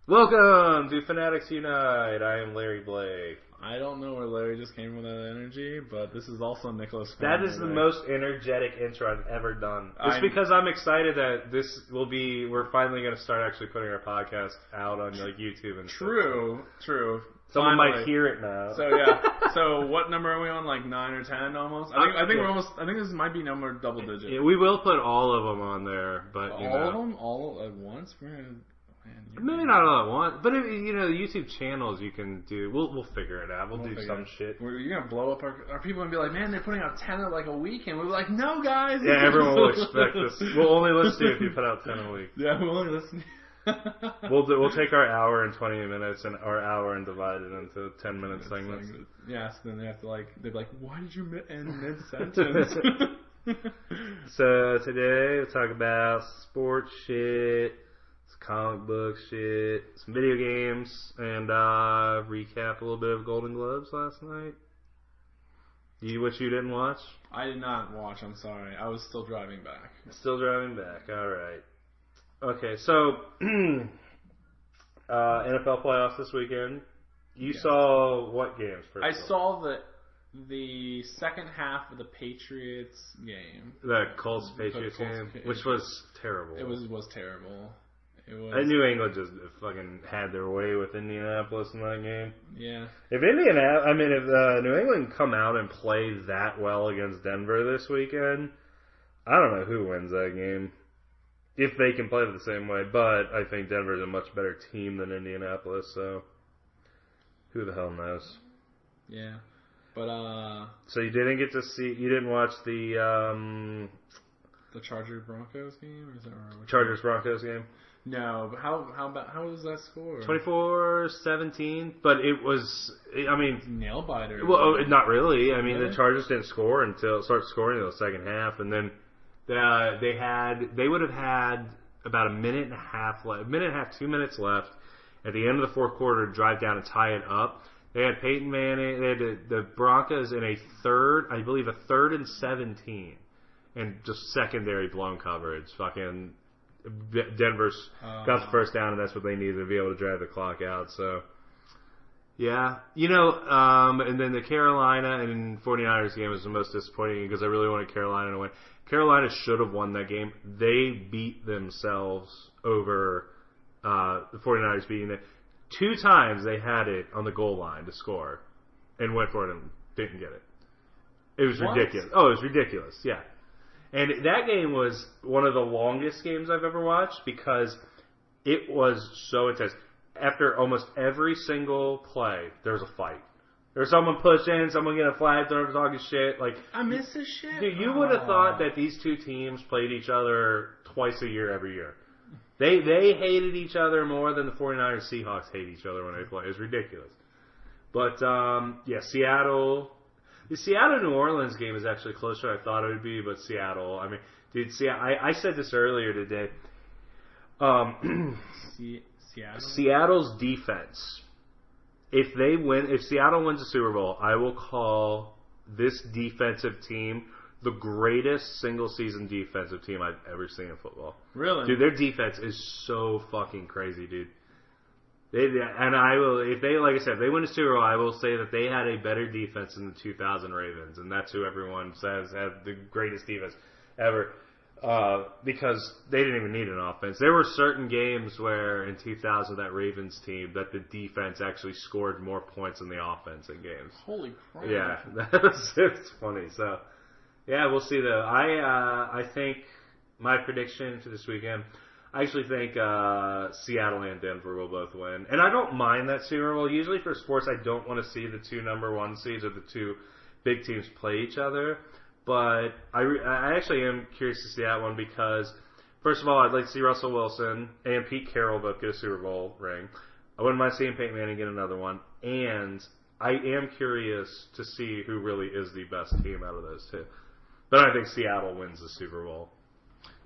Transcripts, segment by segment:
Welcome to Fanatics Unite. I am Larry Blake. I don't know where Larry just came with that energy, but this is also Nicholas. That is the most energetic intro I've ever done. It's because I'm excited that this will be. We're finally going to start actually putting our podcast out on like YouTube and True. Someone might hear it now. So yeah. So what number are we on? Like 9 or 10 almost. I think we're almost. I think this might be number double digit. Yeah, we will put all of them on there, but all of them all at once. Maybe not all at once, but the YouTube channels you can do. We'll figure it out. We'll do some shit. You're gonna blow up our people and be like, man, they're putting out 10 in like a week, and we'll be like, no, guys. Yeah, everyone will expect this. We'll only listen to you if you put out 10 a week. Yeah, we'll only listen. We'll take our hour and 20 minutes and our hour and divide it into 10-minute segments. Yes, then they have to they're like, why did you end mid-sentence? So today we'll talk about sports shit, some comic book shit, some video games, and recap a little bit of Golden Globes last night. What you didn't watch? I did not watch, I'm sorry. I was still driving back. Still driving back, alright. Okay, so NFL playoffs this weekend. You saw what games first? I saw the second half of the Patriots game. The Colts-Patriots game, which was terrible. It was terrible. New England just fucking had their way with Indianapolis in that game. Yeah. If New England come out and play that well against Denver this weekend, I don't know who wins that game. If they can play it the same way, but I think Denver's a much better team than Indianapolis, so who the hell knows? Yeah. But so you didn't watch the Chargers-Broncos game? Or is that right? Chargers-Broncos game? No, but how was that score? 24-17, but it was, nail biter. Well, not really. The Chargers didn't start scoring until the second half, and then they would have had about a minute and a half, 2 minutes left at the end of the fourth quarter to drive down and tie it up. They had Peyton Manning, they had the Broncos in a third and 17, and just secondary blown coverage. Fucking Denver's got the first down, and that's what they needed to be able to drive the clock out. So, yeah. And then the Carolina and 49ers game was the most disappointing because I really wanted Carolina to win. Carolina should have won that game. They beat themselves over the 49ers beating it. 2 times they had it on the goal line to score and went for it and didn't get it. It was ridiculous. Oh, it was ridiculous, yeah. And that game was one of the longest games I've ever watched because it was so intense. After almost every single play, there was a fight. There was someone pushing, someone getting a flag, talking shit. Like, I miss this shit. Dude, you would have thought that these two teams played each other twice a year every year. They hated each other more than the 49ers Seahawks hate each other when they play. It's ridiculous. But, Seattle. The Seattle-New Orleans game is actually closer than I thought it would be, but Seattle, I said this earlier today. Seattle? Seattle's defense. If Seattle wins the Super Bowl, I will call this defensive team the greatest single-season defensive team I've ever seen in football. Really? Dude, their defense is so fucking crazy, dude. If they win the Super Bowl, I will say that they had a better defense than the 2000 Ravens, and that's who everyone says had the greatest defense ever. Because they didn't even need an offense. There were certain games where in 2000 that Ravens team that the defense actually scored more points than the offense in games. Holy crap! Yeah, it's funny. So, yeah, we'll see though. I think my prediction for this weekend. I actually think Seattle and Denver will both win. And I don't mind that Super Bowl. Usually for sports, I don't want to see the 2 number 1 seeds or the 2 big teams play each other. But I actually am curious to see that one because, first of all, I'd like to see Russell Wilson and Pete Carroll both get a Super Bowl ring. I wouldn't mind seeing Peyton Manning get another one. And I am curious to see who really is the best team out of those 2. But I think Seattle wins the Super Bowl.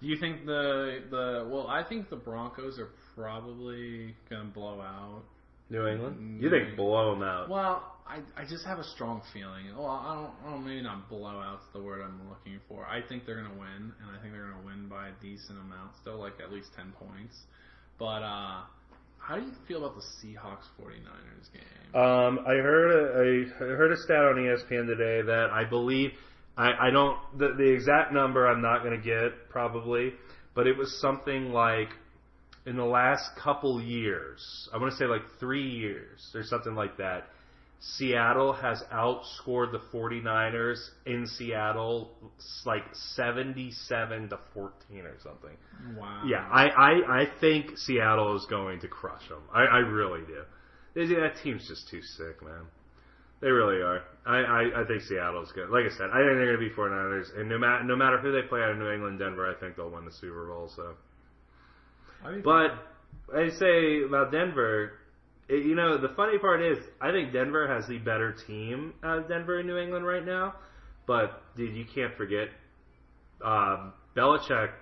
Do you think I think the Broncos are probably going to blow out New England? You think blow them out? Well, I just have a strong feeling. Well, I don't maybe not blow out's the word I'm looking for. I think they're going to win, and I think they're going to win by a decent amount, still like at least 10 points. But How do you feel about the Seahawks 49ers game? I heard a stat on ESPN today that I believe I don't the exact number I'm not going to get probably, but it was something like in the last couple years, I want to say like 3 years or something like that, Seattle has outscored the 49ers in Seattle like 77-14 or something. Wow. Yeah, I think Seattle is going to crush them. I really do. That team's just too sick, man. They really are. I think Seattle's good. Like I said, I think they're going to be 49ers, and no matter who they play out of New England, Denver, I think they'll win the Super Bowl. So, but I say about Denver, the funny part is I think Denver has the better team out of Denver and New England right now. But dude, you can't forget, Belichick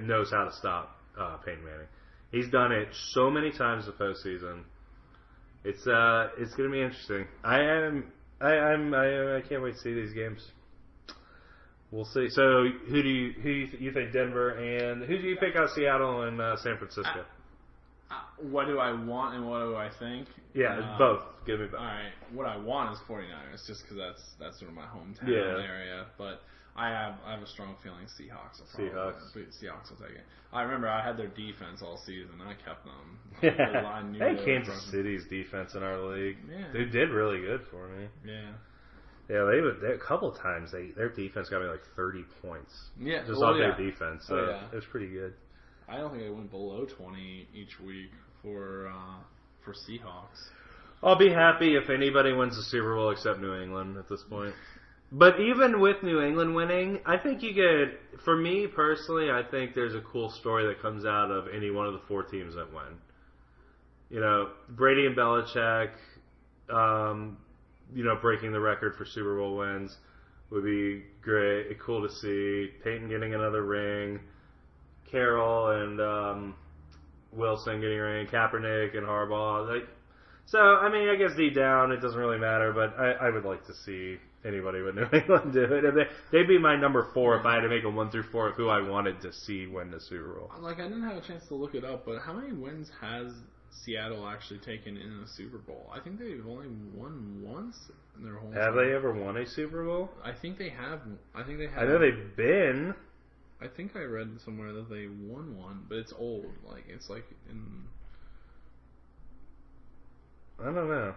knows how to stop Peyton Manning. He's done it so many times the postseason. It's going to be interesting. I can't wait to see these games. We'll see. So who do you think Denver and who do you pick out Seattle and San Francisco? What do I want and what do I think? Yeah, both. Give me both. All right. What I want is 49ers, just because that's sort of my hometown area. But I have a strong feeling Seahawks will take it. I remember I had their defense all season. I kept them. Yeah. I knew Kansas City's defense in our league. Yeah. They did really good for me. Yeah. Yeah, they a couple times their defense got me like 30 points. Yeah. Just off their defense. So it was pretty good. I don't think they went below 20 each week for Seahawks. I'll be happy if anybody wins the Super Bowl except New England at this point. But even with New England winning, I think for me personally, I think there's a cool story that comes out of any one of the 4 teams that win. Brady and Belichick, breaking the record for Super Bowl wins would be great. Cool to see. Peyton getting another ring. Carroll and Wilson getting a ring. Kaepernick and Harbaugh. I guess deep down it doesn't really matter, but I would like to see anybody with New England do it. They'd be my number 4 if I had to make a 1 through 4 of who I wanted to see win the Super Bowl. I didn't have a chance to look it up, but how many wins has Seattle actually taken in a Super Bowl? I think they've only won once in their whole Have they ever won a Super Bowl? I think they have. I know they've been. I think I read somewhere that they won one, but it's old. It's like in. I don't know.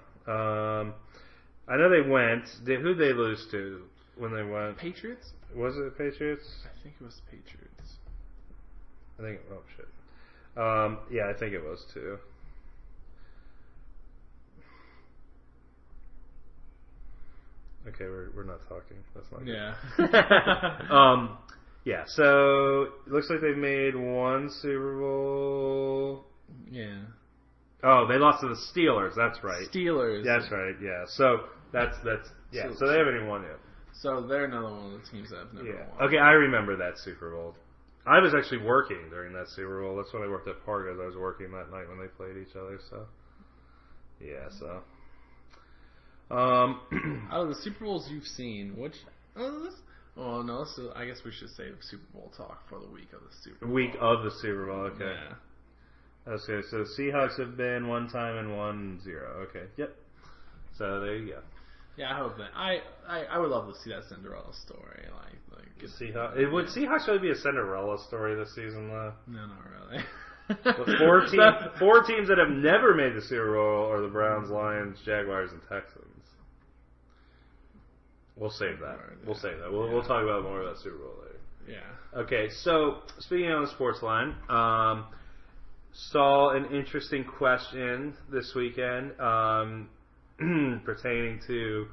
I know they went. Who'd they lose to when they went? Patriots? Was it Patriots? I think it was Patriots. I think. Oh shit. I think it was too. Okay, we're not talking. That's not good. Yeah. Yeah. So it looks like they've made 1 Super Bowl. Yeah. Oh, they lost to the Steelers. That's right. Steelers. That's right. Yeah. So that's yeah. So they haven't even won yet. So they're another one of the teams that have never won. Okay, I remember that Super Bowl. I was actually working during that Super Bowl. That's when I worked at Pargas. I was working that night when they played each other. So yeah. So. Out of the Super Bowls you've seen, which? I guess we should save Super Bowl talk for the week of the Super Bowl. Week of the Super Bowl. Okay. Yeah. Okay, so Seahawks have been 1 time and 1-0. Okay. Yep. So there you go. Yeah, I hope that. I would love to see that Cinderella story. Would Seahawks really be a Cinderella story this season, though? No, not really. The 4 teams that have never made the Super Bowl are the Browns, Lions, Jaguars, and Texans. We'll save that. We'll talk about more of that Super Bowl later. Yeah. Okay, so speaking on the sports line, saw an interesting question this weekend pertaining to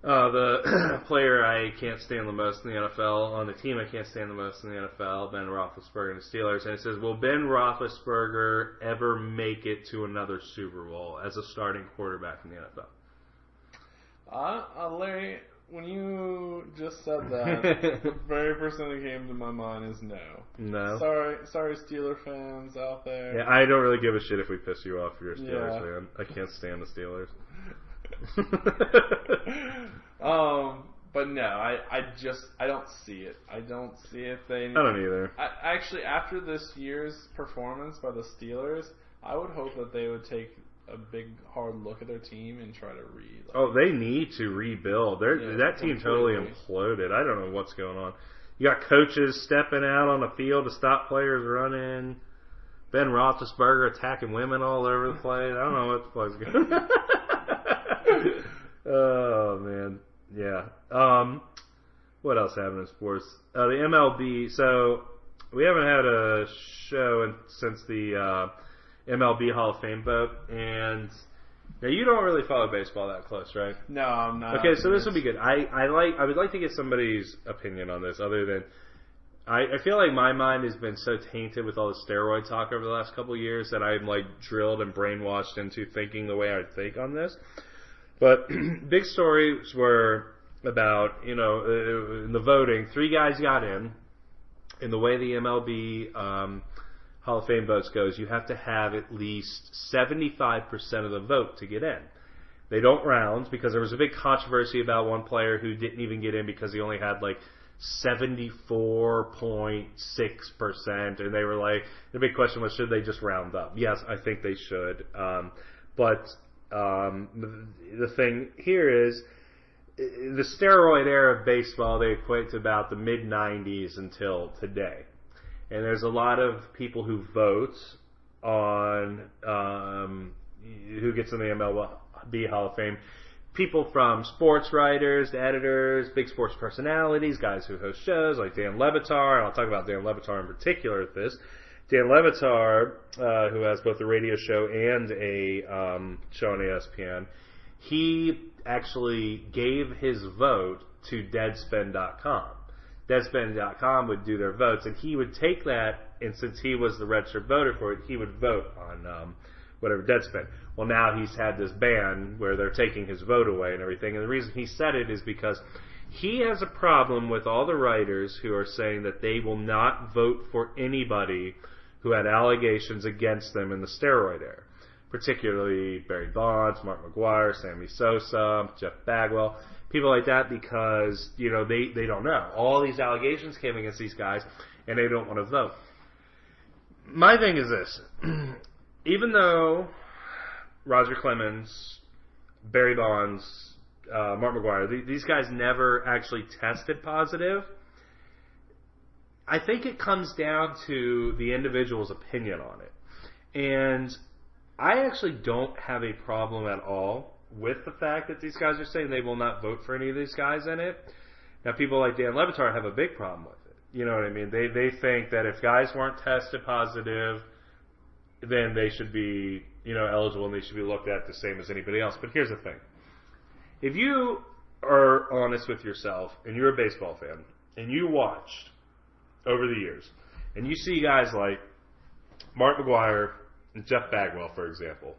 the player I can't stand the most in the NFL, on the team I can't stand the most in the NFL, Ben Roethlisberger and the Steelers. And it says, will Ben Roethlisberger ever make it to another Super Bowl as a starting quarterback in the NFL? Larry, when you just said that, the very first thing that came to my mind is no. No. Sorry, Steeler fans out there. Yeah, I don't really give a shit if we piss you off if you're a Steelers fan. I can't stand the Steelers. But no, I don't see it. I don't see it. I don't either. Actually, after this year's performance by the Steelers, I would hope that they would take a big, hard look at their team and try to they need to rebuild. That team totally imploded. I don't know what's going on. You got coaches stepping out on the field to stop players running. Ben Roethlisberger attacking women all over the place. I don't know what the fuck's going on. Oh, man. Yeah. What else happened in sports? The MLB. So, we haven't had a show since the MLB Hall of Fame vote. And now you don't really follow baseball that close, right? No, I'm not. Okay, so this would be good. I would like to get somebody's opinion on this other than... I feel like my mind has been so tainted with all the steroid talk over the last couple of years that I'm like drilled and brainwashed into thinking the way I think on this. But big stories were about, in the voting, 3 guys got in. And the way the MLB Hall of Fame votes goes, you have to have at least 75% of the vote to get in. They don't round because there was a big controversy about one player who didn't even get in because he only had like 74.6%, and they were like, the big question was, should they just round up? Yes, I think they should. But the thing here is, the steroid era of baseball, they equate to about the mid-90s until today. And there's a lot of people who vote on who gets in the MLB Hall of Fame. People from sports writers, editors, big sports personalities, guys who host shows like Dan Le Batard. I'll talk about Dan Le Batard in particular at this. Dan Le Batard, who has both a radio show and a show on ESPN, he actually gave his vote to Deadspin.com. Deadspin.com would do their votes, and he would take that, and since he was the registered voter for it, he would vote on whatever Deadspin. Well, now he's had this ban where they're taking his vote away and everything, and the reason he said it is because he has a problem with all the writers who are saying that they will not vote for anybody who had allegations against them in the steroid era, particularly Barry Bonds, Mark McGwire, Sammy Sosa, Jeff Bagwell, people like that, because they don't know. All these allegations came against these guys, and they don't want to vote. My thing is this. Even though Roger Clemens, Barry Bonds, Mark McGwire, these guys never actually tested positive, I think it comes down to the individual's opinion on it. And I actually don't have a problem at all with the fact that these guys are saying they will not vote for any of these guys in it. Now, people like Dan Le Batard have a big problem with it. You know what I mean? They think that if guys weren't tested positive, then they should be, eligible and they should be looked at the same as anybody else. But here's the thing. If you are honest with yourself and you're a baseball fan and you watched over the years and you see guys like Mark McGwire and Jeff Bagwell, for example,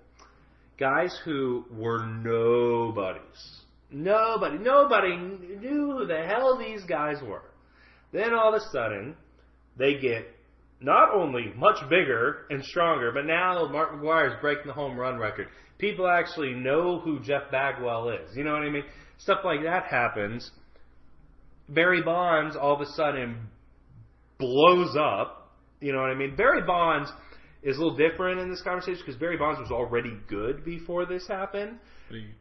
guys who were nobodies. Nobody knew who the hell these guys were. Then all of a sudden, they get not only much bigger and stronger, but now Mark McGwire is breaking the home run record. People actually know who Jeff Bagwell is. You know what I mean? Stuff like that happens. Barry Bonds all of a sudden blows up. You know what I mean? Barry Bonds is a little different in this conversation because Barry Bonds was already good before this happened.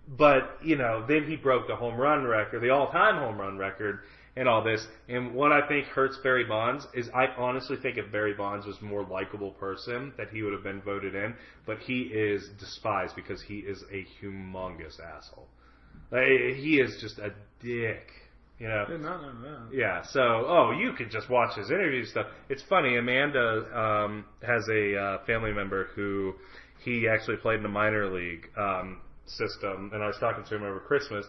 But, then he broke the home run record, the all-time home run record, and all this. And what I think hurts Barry Bonds is I honestly think if Barry Bonds was a more likable person, that he would have been voted in. But he is despised because he is a humongous asshole. He is just a dick. No. Yeah, so, you could just watch his interview stuff. It's funny, Amanda has a family member who he actually played in the minor league system, and I was talking to him over Christmas.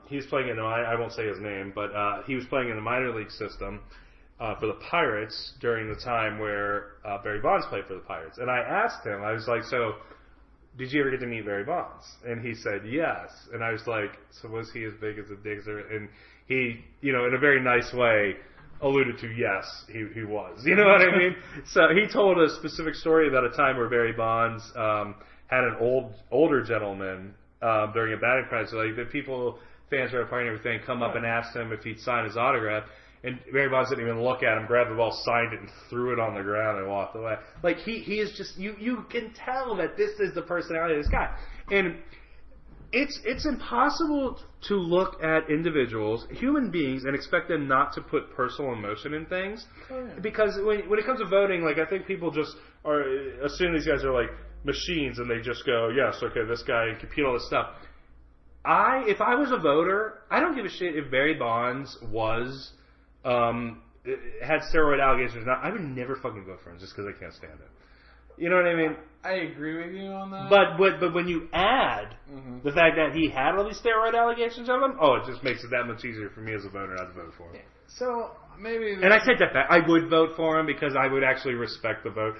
He's playing in I won't say his name, but he was playing in the minor league system for the Pirates during the time where Barry Bonds played for the Pirates. And I asked him, I was like, so did you ever get to meet Barry Bonds? And he said, yes. And I was like, so was he as big as a Digger? And he, in a very nice way, alluded to yes, he was. You know what I mean? So he told a specific story about a time where Barry Bonds had an older gentleman during a batting practice. Like the fans were at a party and everything, come up and asked him if he'd sign his autograph. And Barry Bonds didn't even look at him, grabbed the ball, signed it, and threw it on the ground and walked away. Like, he is just, you can tell that this is the personality of this guy. And it's impossible to look at individuals, human beings, and expect them not to put personal emotion in things. Oh, yeah. Because when it comes to voting, like, I think people just assume these guys are like machines, and they just go, yes, okay, this guy, and compute all this stuff. If I was a voter, I don't give a shit if Barry Bonds had steroid allegations. Now, I would never fucking vote for him just because I can't stand it. You know what I mean? I agree with you on that. But when you add the fact that he had all these steroid allegations on him, it just makes it that much easier for me as a voter not to vote for him. So maybe. And I take that back. I would vote for him because I would actually respect the vote.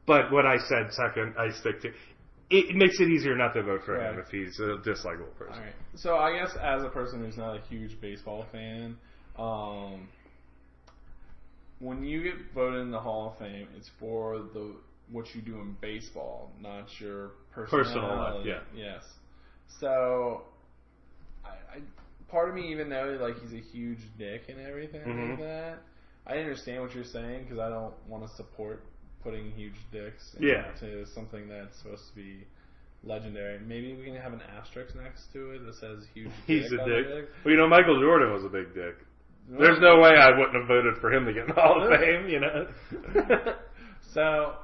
But what I said second, I stick to. It makes it easier not to vote for him if he's a dislikable person. All right. So I guess as a person who's not a huge baseball fan, when you get voted in the Hall of Fame, it's for what you do in baseball, not your personal life. Yeah. Yes. So, part of me, even though like he's a huge dick and everything like that, I understand what you're saying because I don't want to support putting huge dicks into something that's supposed to be legendary. Maybe we can have an asterisk next to it that says huge dick. He's a dick. Well, Michael Jordan was a big dick. There's no way I wouldn't have voted for him to get in the Hall of Fame, So,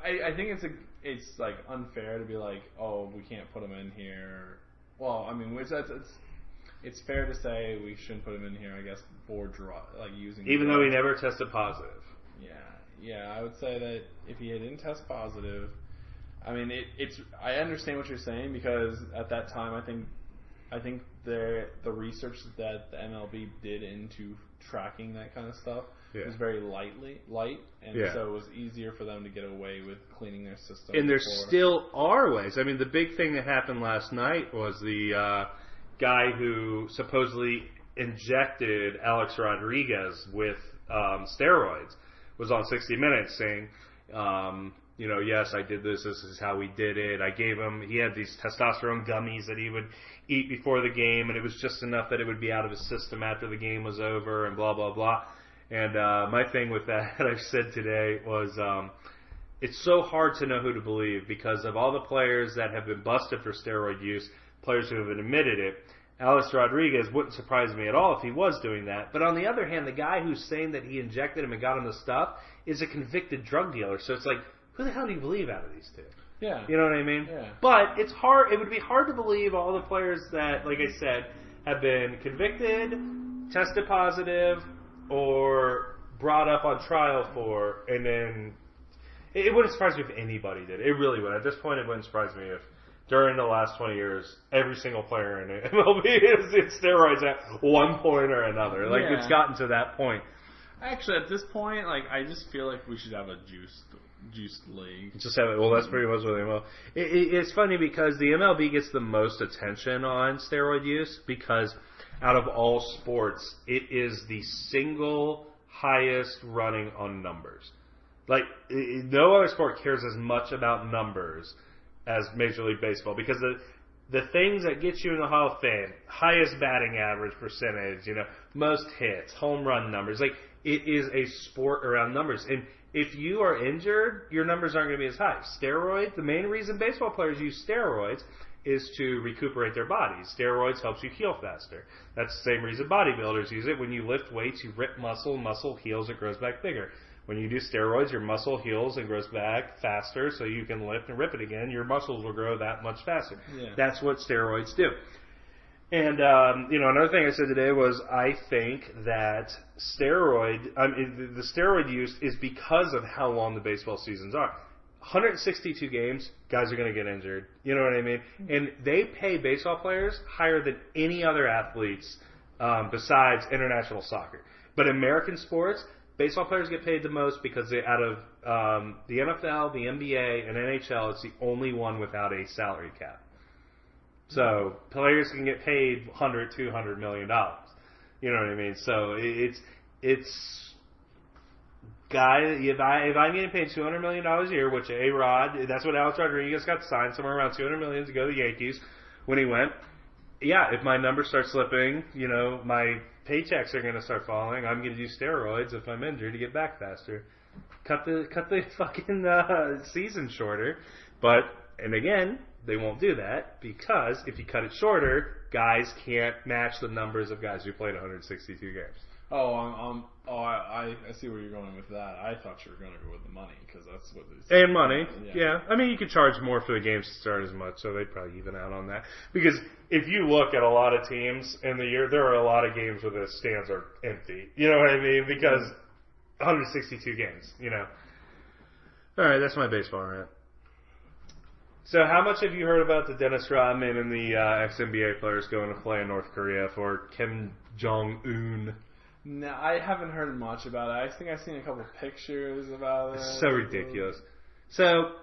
I think it's like unfair to be like, oh, we can't put him in here. Well, I mean, it's fair to say we shouldn't put him in here, I guess, for using. Even though he never tested positive. Yeah, I would say that if he didn't test positive, I mean, I understand what you're saying because at that time, I think the research that the MLB did into tracking that kind of stuff was very light, and so it was easier for them to get away with cleaning their system. And there still are ways. I mean, the big thing that happened last night was the guy who supposedly injected Alex Rodriguez with steroids was on 60 Minutes saying, yes, I did this. This is how we did it. I gave him, he had these testosterone gummies that he would eat before the game, and it was just enough that it would be out of his system after the game was over, and blah, blah, blah. And my thing with that I've said today was it's so hard to know who to believe because of all the players that have been busted for steroid use, players who have admitted it. Alex Rodriguez wouldn't surprise me at all if he was doing that. But on the other hand, the guy who's saying that he injected him and got him the stuff is a convicted drug dealer. So it's like, who the hell do you believe out of these two? Yeah. You know what I mean? Yeah. But it's hard. It would be hard to believe all the players that, like I said, have been convicted, tested positive, or brought up on trial for, and then it wouldn't surprise me if anybody did. It really would. At this point, it wouldn't surprise me if during the last 20 years, every single player in MLB is in steroids at one point or another. Like, it's gotten to that point. Actually, at this point, like, I just feel like we should have a juiced league. Just have it. Well, that's pretty much what they will. It's funny because the MLB gets the most attention on steroid use because out of all sports, it is the single highest running on numbers. Like, no other sport cares as much about numbers as Major League Baseball because the things that get you in the Hall of Fame, highest batting average percentage, most hits, home run numbers, like it is a sport around numbers. And if you are injured, your numbers aren't going to be as high. Steroids, the main reason baseball players use steroids is to recuperate their bodies. Steroids helps you heal faster. That's the same reason bodybuilders use it. When you lift weights, you rip muscle heals, it grows back bigger. When you do steroids, your muscle heals and grows back faster so you can lift and rip it again. Your muscles will grow that much faster. Yeah. That's what steroids do. And, another thing I said today was I think that the steroid use is because of how long the baseball seasons are. 162 games, guys are going to get injured. You know what I mean? And they pay baseball players higher than any other athletes besides international soccer. But American sports, baseball players get paid the most because out of the NFL, the NBA, and NHL, it's the only one without a salary cap. So players can get paid $100, $200 million. You know what I mean? So it's guy. If I'm getting paid $200 million a year, which A-Rod, that's what Alex Rodriguez got signed somewhere around $200 million to go to the Yankees when he went. if my numbers start slipping, my paychecks are going to start falling. I'm going to use steroids if I'm injured to get back faster. Cut the fucking season shorter. And again, they won't do that because if you cut it shorter, guys can't match the numbers of guys who played 162 games. I see where you're going with that. I thought you were going to go with the money because that's what they say. And money, yeah. I mean, you could charge more for the games to start as much, so they'd probably even out on that. Because if you look at a lot of teams in the year, there are a lot of games where the stands are empty. You know what I mean? Because 162 games, All right, that's my baseball rant. So how much have you heard about the Dennis Rodman and the ex-NBA players going to play in North Korea for Kim Jong-un? No, I haven't heard much about it. I think I've seen a couple pictures about it. It's so ridiculous. So,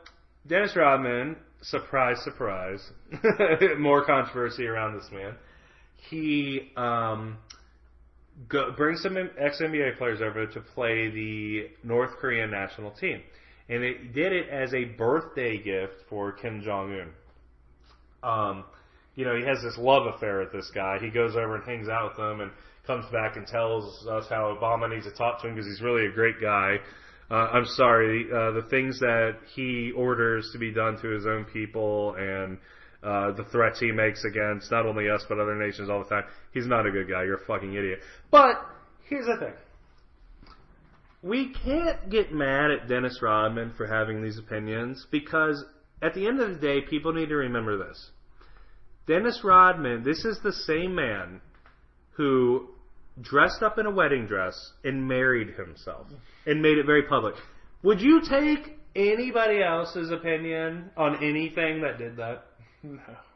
Dennis Rodman, surprise, surprise, more controversy around this man. He brings some ex-NBA players over to play the North Korean national team. And it did it as a birthday gift for Kim Jong-un. He has this love affair with this guy. He goes over and hangs out with him and comes back and tells us how Obama needs to talk to him because he's really a great guy. I'm sorry, the things that he orders to be done to his own people and the threats he makes against not only us but other nations all the time, he's not a good guy. You're a fucking idiot. But here's the thing. We can't get mad at Dennis Rodman for having these opinions because at the end of the day, people need to remember this. Dennis Rodman, this is the same man who dressed up in a wedding dress and married himself and made it very public. Would you take anybody else's opinion on anything that did that?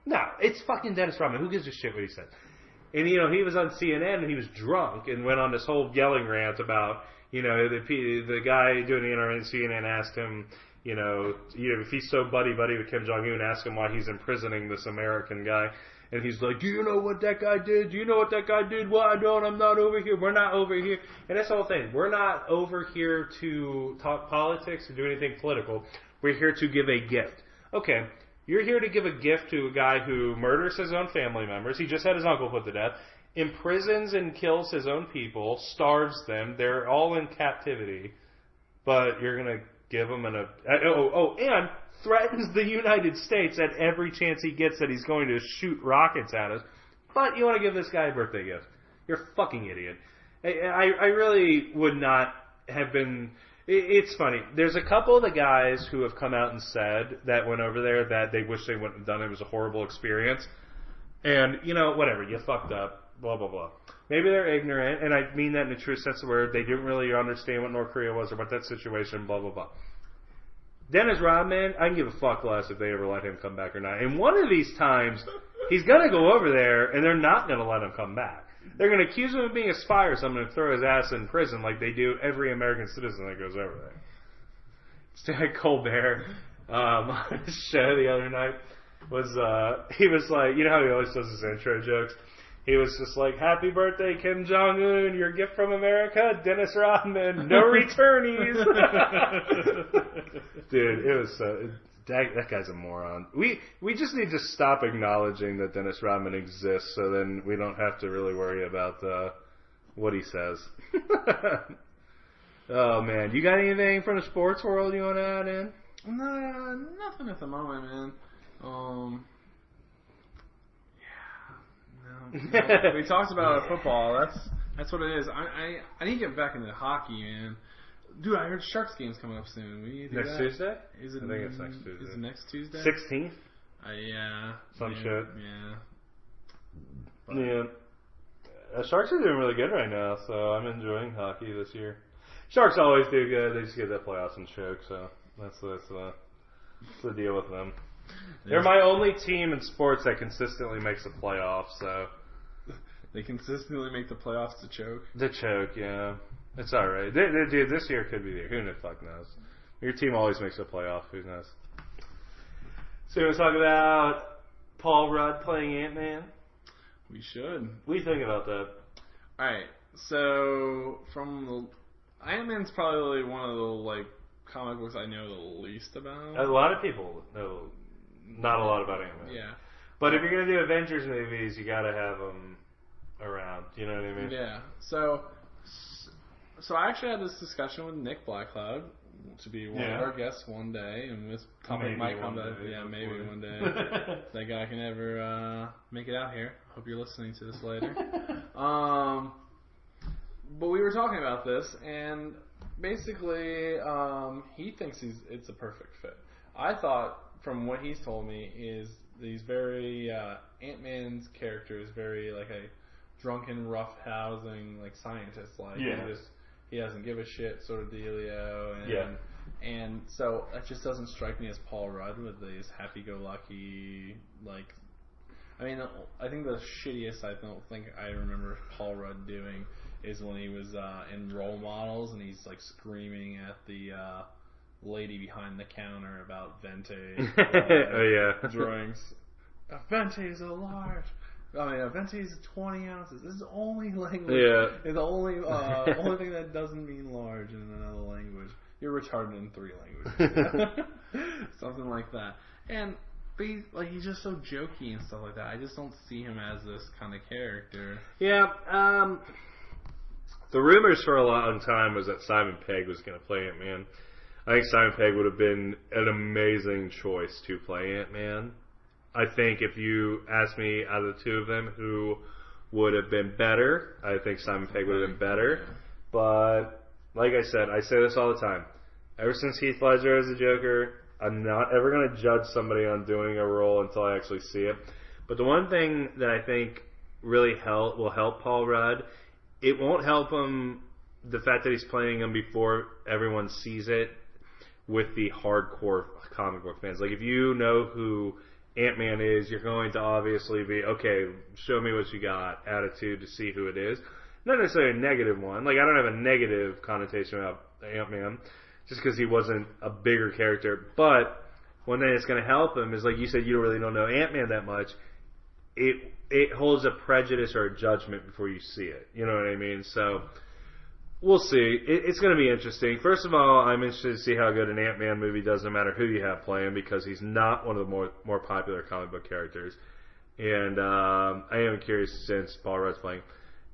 No, it's fucking Dennis Rodman. Who gives a shit what he said? And, he was on CNN and he was drunk and went on this whole yelling rant about, the guy doing the interview on CNN asked him, if he's so buddy-buddy with Kim Jong-un, ask him why he's imprisoning this American guy. And he's like, do you know what that guy did? Do you know what that guy did? Well, I don't. I'm not over here. We're not over here. And that's the whole thing. We're not over here to talk politics or do anything political. We're here to give a gift. Okay, you're here to give a gift to a guy who murders his own family members. He just had his uncle put to death. Imprisons and kills his own people. Starves them. They're all in captivity. But you're going to give him and threatens the United States at every chance he gets that he's going to shoot rockets at us. But you want to give this guy a birthday gift. You're a fucking idiot. I really would not have been... It's funny. There's a couple of the guys who have come out and said that went over there that they wish they wouldn't have done it. It was a horrible experience. And, whatever. You fucked up. Blah, blah, blah. Maybe they're ignorant, and I mean that in the true sense of the word. They didn't really understand what North Korea was or what that situation, blah, blah, blah. Dennis Rodman, I can give a fuck less if they ever let him come back or not. And one of these times, he's going to go over there, and they're not going to let him come back. They're going to accuse him of being a spy or something and throw his ass in prison like they do every American citizen that goes over there. Stan Colbert, on his show the other night, he was like, you know how he always does his intro jokes? He was just like, happy birthday, Kim Jong-un, your gift from America, Dennis Rodman, no returnees. Dude, it was that guy's a moron. We just need to stop acknowledging that Dennis Rodman exists so then we don't have to really worry about what he says. Oh, man. You got anything from the sports world you want to add in? No, nothing at the moment, man. No. We talked about football. That's what it is. I need to get back into hockey, man. Dude, I heard Sharks game's coming up soon. We need to do next that. Tuesday? Is it? I think it's next Tuesday. Is it next Tuesday? 16th? Yeah. Some shit. Yeah. But, yeah. Sharks are doing really good right now, so I'm enjoying hockey this year. Sharks always do good. They just get that playoffs and choke, so that's the deal with them. They're my only team in sports that consistently makes the playoffs, so. They consistently make the playoffs to choke? The choke, yeah. It's alright. Dude, this year could be the year. Who the fuck knows? Your team always makes a playoff. Who knows? So, you want to talk about Paul Rudd playing Ant-Man? We should. What do you think about that? Alright, so, Ant-Man's probably one of the, comic books I know the least about. A lot of people know not a lot about Ant-Man. Yeah. But if you're gonna do Avengers movies, you gotta have them around. You know what I mean? Yeah. So I actually had this discussion with Nick Blackcloud to be one of our guests one day, and this topic might come to maybe one day. That guy can ever make it out here. Hope you're listening to this later. But we were talking about this, and basically, he thinks it's a perfect fit. I thought, from what he's told me, is he's very Ant-Man's character is very like a drunken, rough-housing like scientist, like he doesn't give a shit sort of dealio, and so it just doesn't strike me as Paul Rudd with these happy-go-lucky like. I mean, I think the shittiest I don't think I remember Paul Rudd doing is when he was in Role Models and he's like screaming at the lady behind the counter about Vente drinks. Vente is a large. I mean, Vente is 20 ounces. This is the only language. Yeah. It's the only thing that doesn't mean large in another language. You're retarded in 3 languages. Something like that. And he's just so jokey and stuff like that. I just don't see him as this kind of character. Yeah. The rumors for a long time was that Simon Pegg was going to play Ant-Man. I think Simon Pegg would have been an amazing choice to play Ant-Man. I think if you ask me out of the two of them who would have been better, I think Simon Pegg would have been better. But, like I said, I say this all the time. Ever since Heath Ledger as the Joker, I'm not ever going to judge somebody on doing a role until I actually see it. But the one thing that I think really will help Paul Rudd, it won't help him, the fact that he's playing him before everyone sees it with the hardcore comic book fans. Like, if you know who Ant-Man is, you're going to obviously be, okay, show me what you got attitude to see who it is. Not necessarily a negative one. Like, I don't have a negative connotation about Ant-Man just because he wasn't a bigger character. But one thing that's going to help him is, like you said, you really don't know Ant-Man that much. It holds a prejudice or a judgment before you see it. You know what I mean? So, we'll see. It's going to be interesting. First of all, I'm interested to see how good an Ant-Man movie does, no matter who you have playing, because he's not one of the more popular comic book characters. And I am curious since Paul Rudd's playing.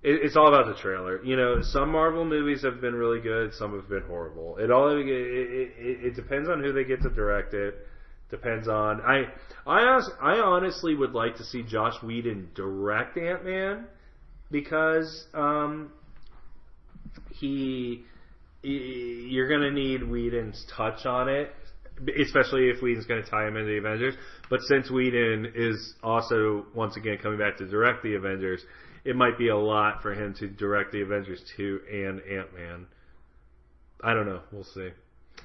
It's all about the trailer. You know, some Marvel movies have been really good, some have been horrible. It depends on who they get to direct it. Depends on. I honestly would like to see Joss Whedon direct Ant-Man because you're going to need Whedon's touch on it, especially if Whedon's going to tie him into the Avengers. But since Whedon is also, once again, coming back to direct the Avengers, it might be a lot for him to direct the Avengers 2 and Ant-Man. I don't know. We'll see.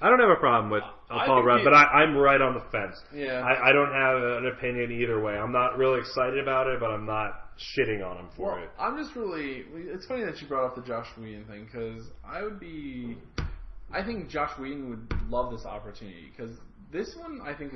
I don't have a problem with Paul Rudd, but I'm right on the fence. Yeah. I don't have an opinion either way. I'm not really excited about it, but I'm not shitting on him for it. I'm just really... It's funny that you brought up the Joss Whedon thing, because I think Joss Whedon would love this opportunity, because this one, I think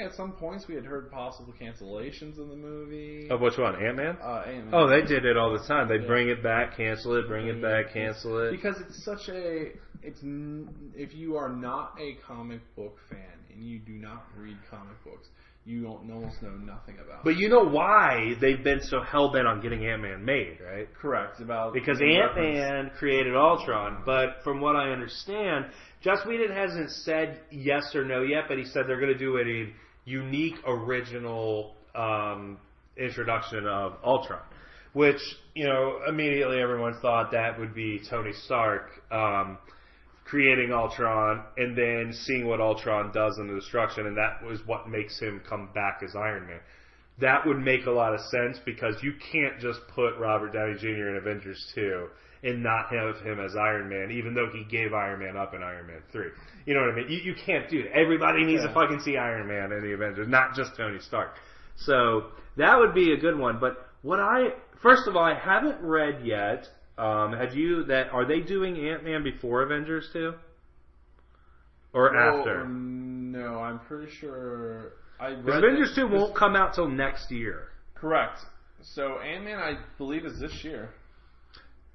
at some points we had heard possible cancellations in the movie. Of which one? Ant-Man? Ant-Man. Oh, they did it all the time. They'd bring it back, cancel it, bring it back, cancel it. Because it's such a... if you are not a comic book fan and you do not read comic books, you almost know nothing about it. But you know why they've been so hell-bent on getting Ant-Man made, right? Correct. Because Ant-Man created Ultron, but from what I understand, Joss Whedon hasn't said yes or no yet, but he said they're going to do a unique, original introduction of Ultron. Which, immediately everyone thought that would be Tony Stark creating Ultron and then seeing what Ultron does in the destruction, and that was what makes him come back as Iron Man. That would make a lot of sense because you can't just put Robert Downey Jr. in Avengers 2 and not have him as Iron Man, even though he gave Iron Man up in Iron Man 3. You know what I mean? You can't do that. Everybody needs to fucking see Iron Man in the Avengers, not just Tony Stark. So that would be a good one. But first of all, I haven't read yet. Are they doing Ant-Man before Avengers 2? Or after? No, I'm pretty sure Avengers 2 won't come out till next year. Correct. So Ant-Man, I believe, is this year.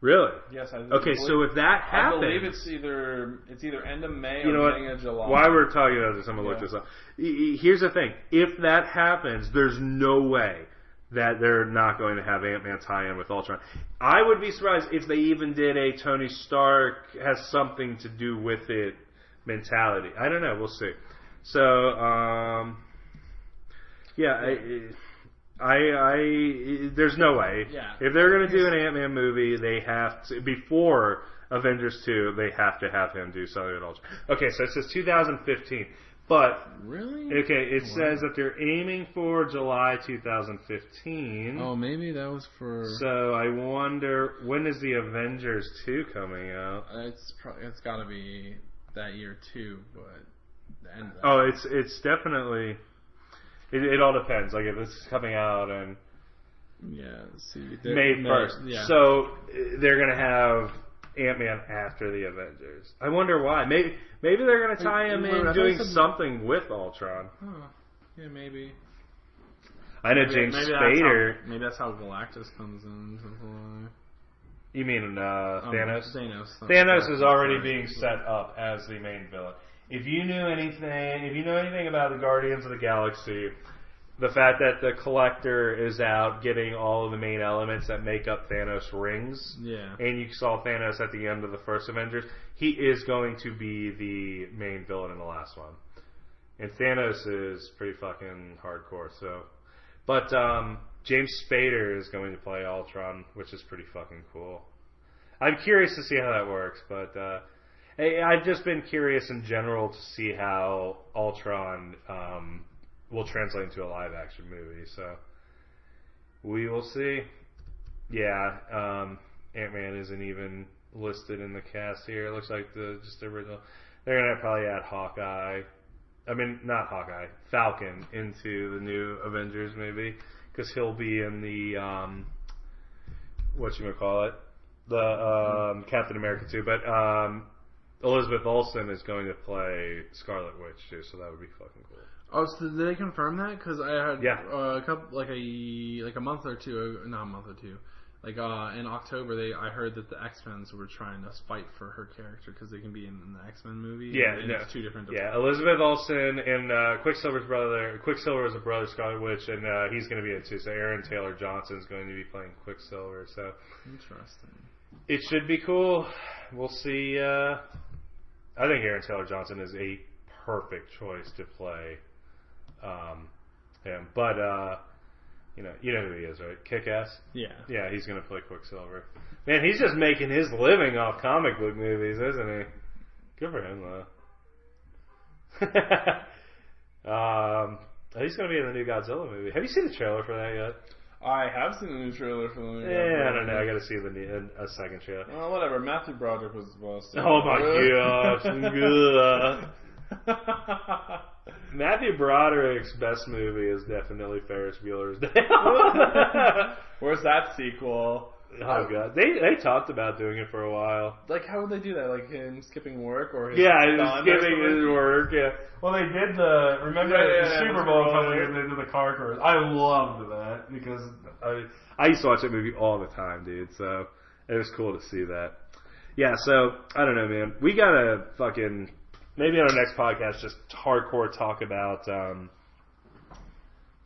Really? Yes, I do. Okay, so if that happens, I believe it's either end of May or beginning of July. While we're talking about this, I'm gonna look this up. Here's the thing: if that happens, there's no way that they're not going to have Ant-Man tie-in with Ultron. I would be surprised if they even did a Tony Stark has something to do with it mentality. I don't know. We'll see. So, there's no way. Yeah. If they're going to do an Ant-Man movie, they have to, before Avengers 2, they have to have him do something with Ultron. Okay, so it says 2015. But, really? Okay, it says that they're aiming for July 2015. Oh, maybe that was for... So, I wonder, when is the Avengers 2 coming out? It's got to be that year, too, but... the end of that. Oh, it's definitely... It all depends. Like, if this is coming out and... Yeah, see... May 1st. Yeah. So, they're going to have Ant-Man after the Avengers. I wonder why. Maybe they're going to tie him in doing something with Ultron. Huh. Yeah, maybe. I know James Spader... Maybe that's how Galactus comes in. You mean Thanos? Thanos is already being set up as the main villain. If you know anything about the Guardians of the Galaxy, the fact that the Collector is out getting all of the main elements that make up Thanos' rings, and you saw Thanos at the end of the first Avengers, he is going to be the main villain in the last one. And Thanos is pretty fucking hardcore. So, but James Spader is going to play Ultron, which is pretty fucking cool. I'm curious to see how that works, but I've just been curious in general to see how Ultron will translate into a live-action movie. So we will see. Yeah, Ant-Man isn't even listed in the cast here. It looks like just the original. They're gonna probably add Falcon into the new Avengers maybe, because he'll be in the the Captain America 2, but Elizabeth Olsen is going to play Scarlet Witch too, so that would be fucking cool. Oh, so did they confirm that? Because I had a couple, like a month or two, not a month or two, like in October, I heard that the X-Men were trying to fight for her character because they can be in the X-Men movie. Yeah, it's two different. Yeah, Elizabeth Olsen and Quicksilver's brother. Quicksilver is a brother, Scarlet Witch, and he's going to be in it too. So Aaron Taylor Johnson is going to be playing Quicksilver. So interesting. It should be cool. We'll see. I think Aaron Taylor Johnson is a perfect choice to play him, but you know who he is, right? Kick-Ass. Yeah, he's gonna play Quicksilver. Man, he's just making his living off comic book movies, isn't he? Good for him, though. He's gonna be in the new Godzilla movie. Have you seen the trailer for that yet? I have seen the new trailer for the new Godzilla. I don't know. I gotta see a second trailer. Well, whatever. Matthew Broderick was the boss. Oh my gosh. Matthew Broderick's best movie is definitely Ferris Bueller's Day Off. Where's that sequel? Oh god, they talked about doing it for a while. Like, how would they do that? Like him skipping work, or his skipping his work. Yeah. Well, they did the Super Bowl a couple years. They did the car course. I loved that because I used to watch that movie all the time, dude. So it was cool to see that. Yeah. So I don't know, man. We gotta fucking maybe on our next podcast just hardcore talk about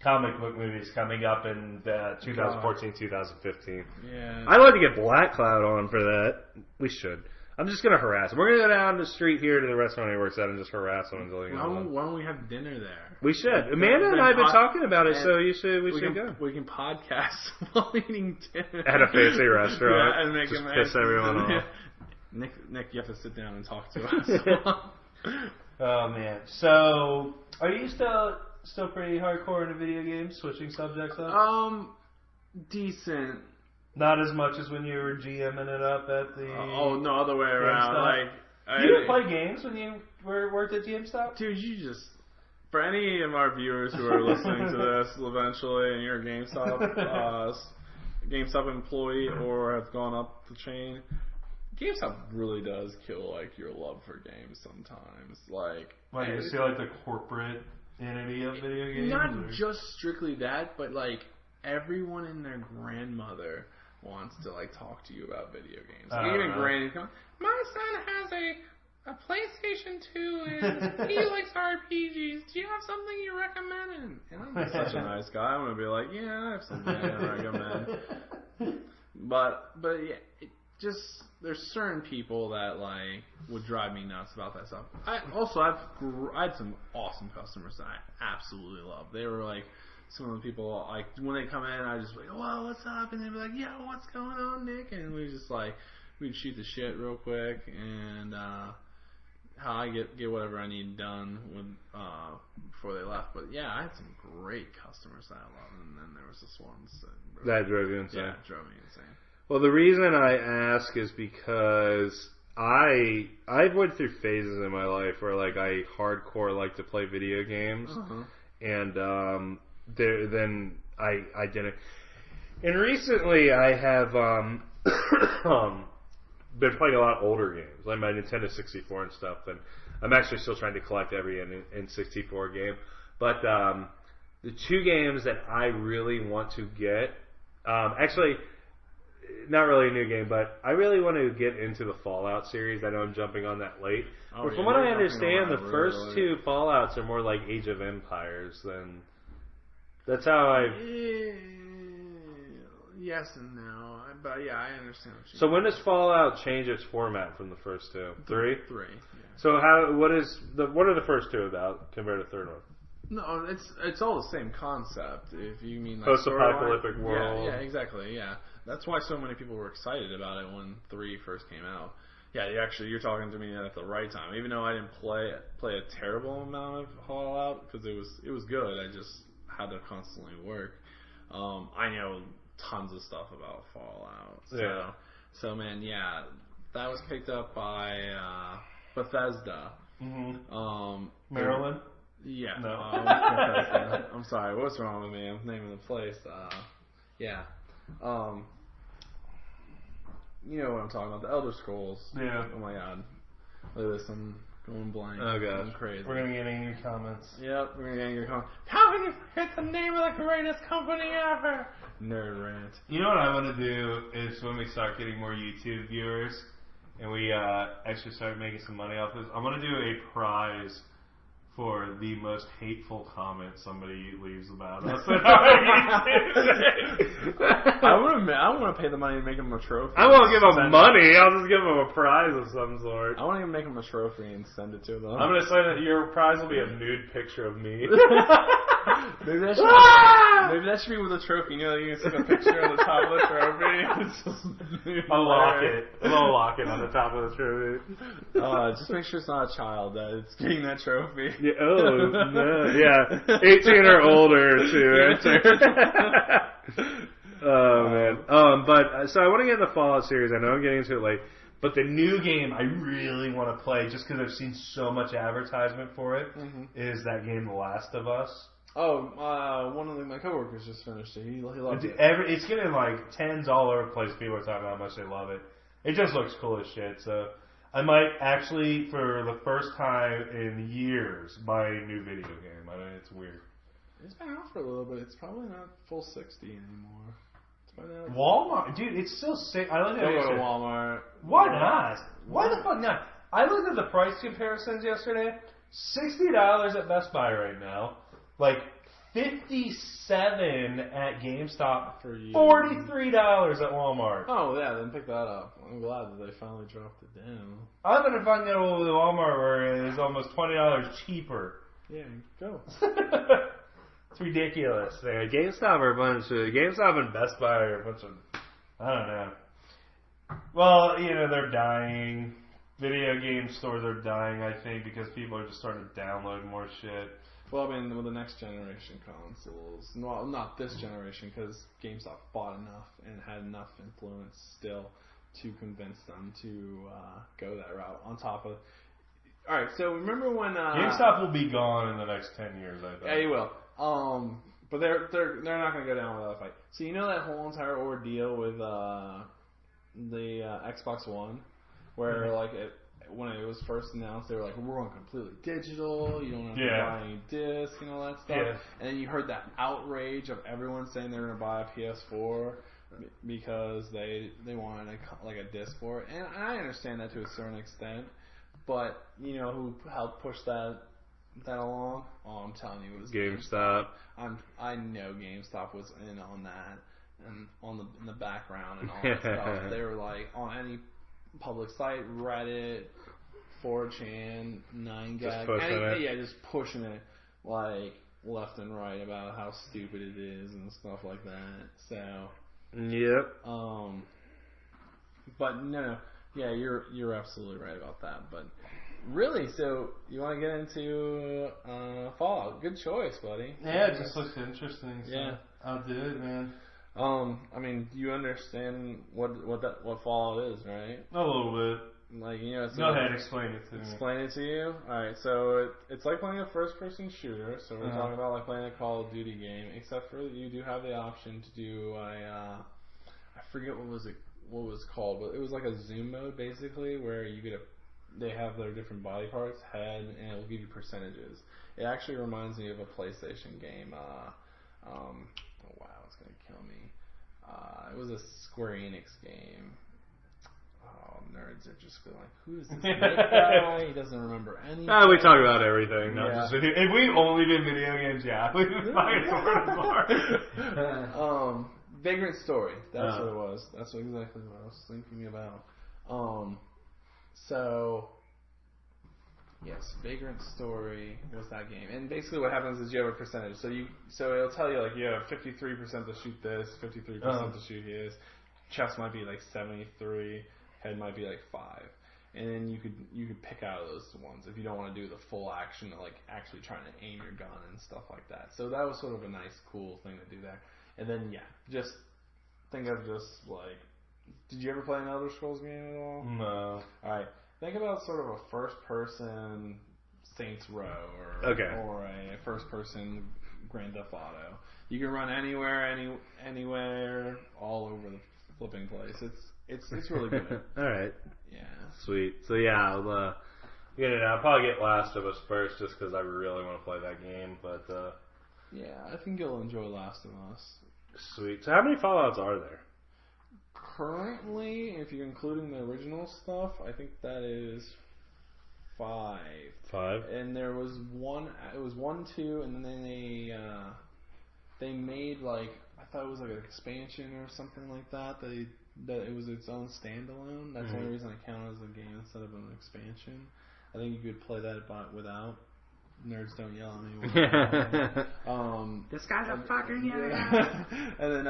comic book movies coming up in 2014, 2015. Yeah. I'd like to get Black Cloud on for that. We should. I'm just going to harass him. We're going to go down the street here to the restaurant he works at and just harass him until he goes on. Why don't we have dinner there? We should. Amanda and I have been talking about it, so we should go. We can podcast while eating dinner. At a fancy restaurant. Yeah, and make just piss everyone off. Nick, you have to sit down and talk to us. Oh, man. So, are you still pretty hardcore into video games, switching subjects up? Decent. Not as much as when you were GMing it up at the... no, other way around. You didn't play games when you worked at GameStop? Dude, you just... For any of our viewers who are listening to this eventually, and you're a GameStop employee or have gone up the chain, GameStop really does kill, like, your love for games sometimes. Like... you see, like, the corporate entity of video games? Not just strictly that, but, like, everyone and their grandmother wants to like talk to you about video games. Even Granny's going, my son has a PlayStation 2 and he likes RPGs. Do you have something you recommend? And I'm such a nice guy. I'm gonna be like, yeah, I have something I recommend. But yeah, there's certain people that like would drive me nuts about that stuff. I had some awesome customers that I absolutely love. They were like some of the people like when they come in, I just like, "Whoa, what's up?" And they'd be like, "Yeah, what's going on, Nick?" And we'd shoot the shit real quick and how I get whatever I need done before they left. But yeah, I had some great customers that I love, and then there was this ones that drove you insane. Yeah, it drove me insane. Well, the reason I ask is because I went through phases in my life where like I hardcore like to play video games, and then I didn't. And recently I have been playing a lot of older games, like my Nintendo 64 and stuff, and I'm actually still trying to collect every N64 game. But the two games that I really want to get, actually, not really a new game, but I really want to get into the Fallout series. I know I'm jumping on that late. But from what I understand, the first two Fallouts are more like Age of Empires than... That's how Yes and no, but yeah, I understand what you So when does Fallout change its format from the first two? Three? Three. Yeah. So what are the first two about compared to the third one? No, it's all the same concept. If you mean like post-apocalyptic world. Yeah, exactly. Yeah, that's why so many people were excited about it when 3 first came out. Yeah, you're talking to me at the right time. Even though I didn't play a terrible amount of Fallout because it was good. I just had to constantly work. I know tons of stuff about Fallout. So man, yeah, that was picked up by Bethesda. Mm-hmm. Maryland? Yeah. No. I'm sorry. What's wrong with me? I'm naming the place. Yeah. You know what I'm talking about? The Elder Scrolls. Yeah. Oh my god. Look at this. I'm going blank. Oh gosh. I'm crazy. We're gonna get angry comments. Yep. We're gonna get angry comments. How can you forget the name of the greatest company ever? Nerd rant. You know what I want to do is when we start getting more YouTube viewers and we actually start making some money off this, I want to do a prize for the most hateful comment somebody leaves about us. I want to pay the money and make them a trophy. I won't give them money. I'll just give them a prize of some sort. I want to make them a trophy and send it to them. I'm going to say that your prize will be a nude picture of me. Maybe that should be with a trophy. You know, you can stick a picture on the top of the trophy. A locket. A little locket on the top of the trophy. Just make sure it's not a child that it's getting that trophy. Yeah, oh, no. Yeah. 18 or older to enter. Oh, man. But, so I want to get in the Fallout series. I know I'm getting into it late. But the new game I really want to play, just because I've seen so much advertisement for it, is that game The Last of Us. Oh, one of my coworkers just finished it. He loved it. It's getting like 10s all over the place. People are talking about how much they love it. It just looks cool as shit. So I might actually, for the first time in years, buy a new video game. I mean, it's weird. It's been out for a little bit. It's probably not full 60 anymore. Walmart, dude, it's still sick. I looked at Don't go to Walmart. Why not? Why the fuck not? I looked at the price comparisons yesterday. $60 at Best Buy right now. Like $57 at GameStop. For you. $43 at Walmart. Oh yeah, then pick that up. I'm glad that they finally dropped it down. I'm gonna find that over the Walmart where it's almost $20 cheaper. Yeah, go. It's ridiculous. GameStop and Best Buy are a bunch of, I don't know. Well, you know, they're dying. Video game stores are dying, I think, because people are just starting to download more shit. Well, I mean, with the next generation consoles, well, not this generation, because GameStop bought enough and had enough influence still to convince them to go that route. On top of, all right, so remember when GameStop will be gone in the next 10 years, I think. Yeah, you will. But they're not going to go down without a fight. So you know that whole entire ordeal with the Xbox One, where like when it was first announced, they were like, we're going completely digital. You don't have to buy any disc and all that stuff. Yeah. And then you heard that outrage of everyone saying they're going to buy a PS4. because they wanted a disc for it, and I understand that to a certain extent. But you know who helped push that along? Oh, I'm telling you, it was GameStop. I know GameStop was in on that and in the background and all that stuff. They were like on any public site, Reddit, 4chan, 9gag, just pushing it like left and right about how stupid it is and stuff like that. So, yep. But no, yeah, you're absolutely right about that. But really, so you want to get into Fallout? Good choice, buddy. Yeah, it just looks interesting. So yeah, I'll do it, man. I mean, you understand what Fallout is, right? A little bit. Like, you know, go ahead, explain it to me. Explain it to you? Alright, so it's like playing a first-person shooter, so we're talking about like playing a Call of Duty game, except for you do have the option to do I forget what was called, but it was like a zoom mode, basically, where you get they have their different body parts, head, and it will give you percentages. It actually reminds me of a PlayStation game, oh wow, it's gonna kill me. It was a Square Enix game. Oh, nerds are just like, who is this guy? He doesn't remember anything. We talk about everything, not just video. If we only did video games, we'd be fucking more. Vagrant Story. That's what it was. That's exactly what I was thinking about. So, yes, Vagrant Story was that game. And basically what happens is you have a percentage. So it'll tell you, like, you have 53% to shoot this, 53% to shoot his. Chest might be like 73. Head might be like 5. And then you could pick out of those ones if you don't want to do the full action of like actually trying to aim your gun and stuff like that. So that was sort of a nice, cool thing to do there. And then just think of just like, did you ever play an Elder Scrolls game at all? No. Alright. Think about sort of a first person Saints Row or a first person Grand Theft Auto. You can run anywhere, all over the flipping place. It's really good. Alright. Yeah. Sweet. So yeah, I'll probably get Last of Us first just because I really want to play that game. But yeah, I think you'll enjoy Last of Us. Sweet. So how many Fallouts are there? Currently, if you're including the original stuff, I think that is 5. 5. And there was one. It was 1, 2, and then they made like, I thought it was like an expansion or something like that. That it was its own standalone. That's the only reason it counted as a game instead of an expansion. I think you could play that without. Nerds don't yell at me. This guy's a fucking yeah. And then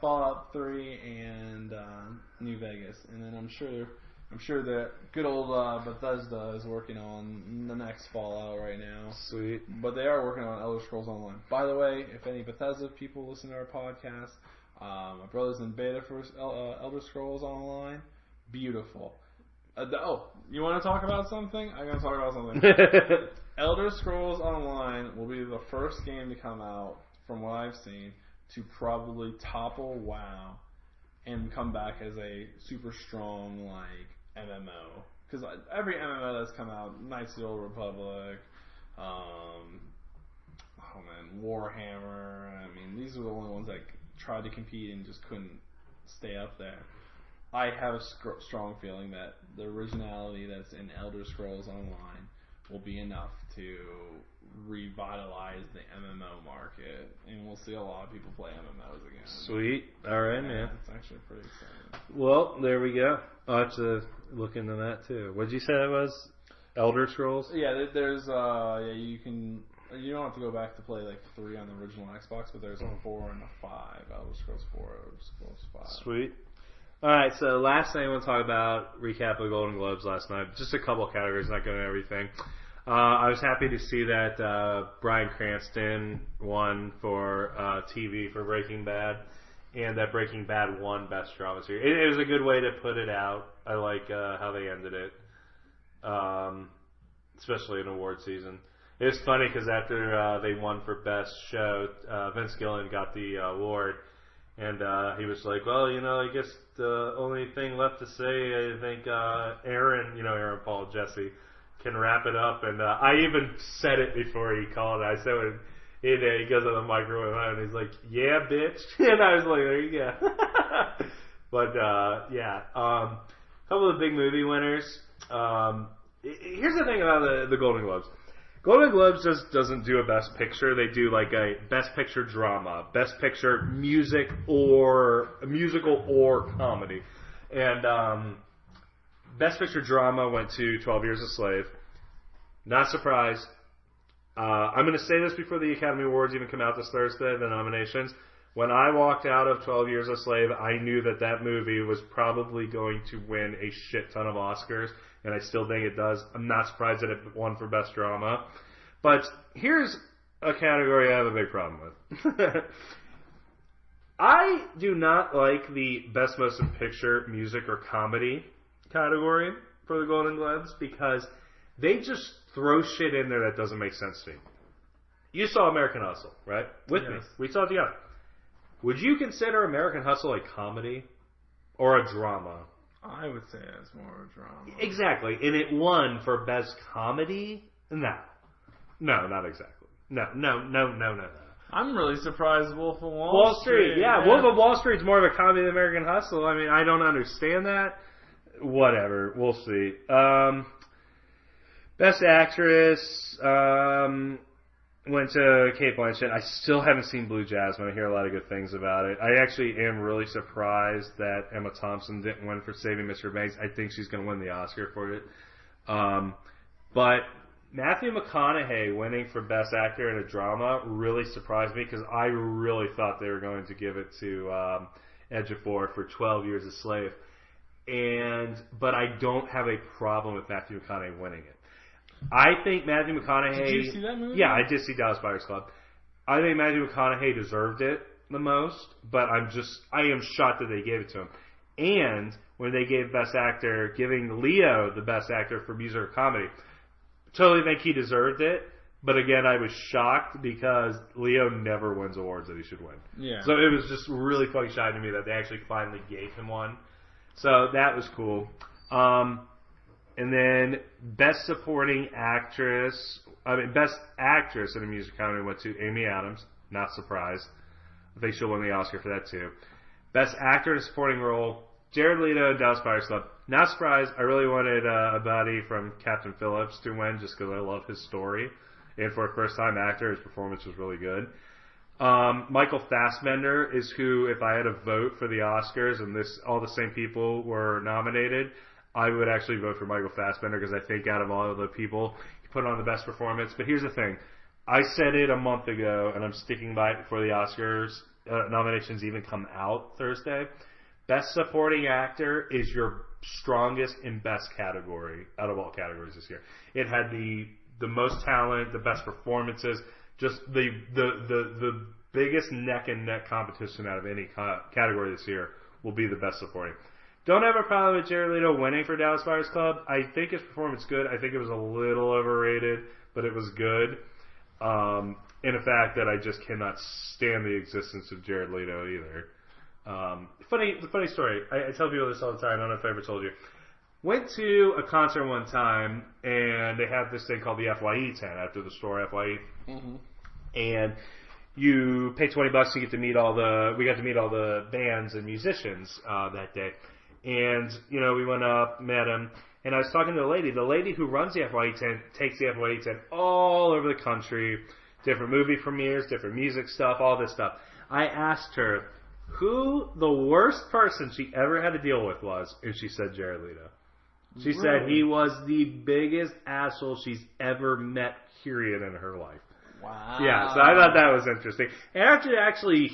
Fallout 3 and New Vegas. And then I'm sure that good old Bethesda is working on the next Fallout right now. Sweet. But they are working on Elder Scrolls Online. By the way, if any Bethesda people listen to our podcast, my brother's in beta for Elder Scrolls Online. Beautiful. You want to talk about something? I'm going to talk about something. Elder Scrolls Online will be the first game to come out, from what I've seen, to probably topple WoW and come back as a super strong, like, MMO. Because every MMO that's come out, Knights of the Old Republic, Warhammer, I mean, these are the only ones that tried to compete and just couldn't stay up there. I have a strong feeling that the originality that's in Elder Scrolls Online will be enough to revitalize the MMO market, and we'll see a lot of people play MMOs again. Sweet. All right, man. It's actually pretty exciting. Well, there we go. I'll have to look into that too. What did you say that was? Elder Scrolls? Yeah, there's you don't have to go back to play like 3 on the original Xbox, but there's a 4 and a 5. Elder Scrolls 4, Elder Scrolls 5. Sweet. Alright, so last thing I want to talk about, recap of the Golden Globes last night. Just a couple of categories, not going to everything. I was happy to see that Bryan Cranston won for TV for Breaking Bad, and that Breaking Bad won Best Drama Series. It was a good way to put it out. I like how they ended it, especially in award season. It was funny because after they won for Best Show, Vince Gilligan got the award. And he was like, well, I guess the only thing left to say, I think Aaron Paul, Jesse, can wrap it up. And I even said it before he called it. I said when he goes on the microphone and he's like, yeah, bitch. And I was like, there you go. But yeah, a couple of big movie winners. Here's the thing about the Golden Globes. Golden Globes just doesn't do a Best Picture. They do like a Best Picture drama, Best Picture musical or comedy. And Best Picture drama went to 12 Years a Slave. Not surprised. I'm going to say this before the Academy Awards even come out this Thursday, the nominations. When I walked out of 12 Years a Slave, I knew that movie was probably going to win a shit ton of Oscars, and I still think it does. I'm not surprised that it won for Best Drama. But here's a category I have a big problem with. I do not like the Best Motion Picture, Music, or Comedy category for the Golden Globes because they just throw shit in there that doesn't make sense to me. You saw American Hustle, right? With me. We saw it together. Would you consider American Hustle a comedy or a drama? I would say it's more a drama. Exactly. And it won for Best Comedy? No. No, not exactly. No. I'm really surprised Wolf of Wall Street. Yeah, Wolf of Wall Street is more of a comedy than American Hustle. I mean, I don't understand that. Whatever. We'll see. Best Actress went to Cate Blanchett. I still haven't seen Blue Jasmine. I hear a lot of good things about it. I actually am really surprised that Emma Thompson didn't win for Saving Mr. Banks. I think she's going to win the Oscar for it. But Matthew McConaughey winning for Best Actor in a Drama really surprised me because I really thought they were going to give it to Ejiofor for 12 Years a Slave. But I don't have a problem with Matthew McConaughey winning it. I think Matthew McConaughey... Did you see that movie? Yeah, I did see Dallas Buyers Club. I think Matthew McConaughey deserved it the most, but I am shocked that they gave it to him. And when they gave Best Actor, giving Leo the Best Actor for Music or Comedy, totally think he deserved it. But again, I was shocked because Leo never wins awards that he should win. Yeah. So it was just really fucking shocking to me that they actually finally gave him one. So that was cool. And then Best Actress in a Music Comedy went to Amy Adams. Not surprised. I think she'll win the Oscar for that too. Best Actor in a Supporting Role, Jared Leto and Dallas Buyers Club. Not surprised. I really wanted a buddy from Captain Phillips to win just because I love his story. And for a first-time actor, his performance was really good. Michael Fassbender is who, if I had a vote for the Oscars and all the same people were nominated, I would actually vote for Michael Fassbender because I think out of all of the people, he put on the best performance. But here's the thing. I said it a month ago, and I'm sticking by it before the Oscars nominations even come out Thursday. Best Supporting Actor is your strongest and best category out of all categories this year. It had the most talent, the best performances, just the biggest neck and neck competition out of any category this year will be the Best Supporting. Don't have a problem with Jared Leto winning for Dallas Buyers Club. I think his performance good. I think it was a little overrated, but it was good. In the fact that I just cannot stand the existence of Jared Leto either. Funny story. I tell people this all the time. I don't know if I ever told you. Went to a concert one time, and they have this thing called the FYE tent after the store FYE. Mm-hmm. And you pay $20 to get to meet we got to meet all the bands and musicians that day. And, we went up, met them, and I was talking to the lady who runs the FYE tent, takes the FYE tent all over the country, different movie premieres, different music stuff, all this stuff. I asked her who the worst person she ever had to deal with was, and she said Jared Leto. She said he was the biggest asshole she's ever met, period, in her life. Wow. Yeah, so I thought that was interesting. And after actually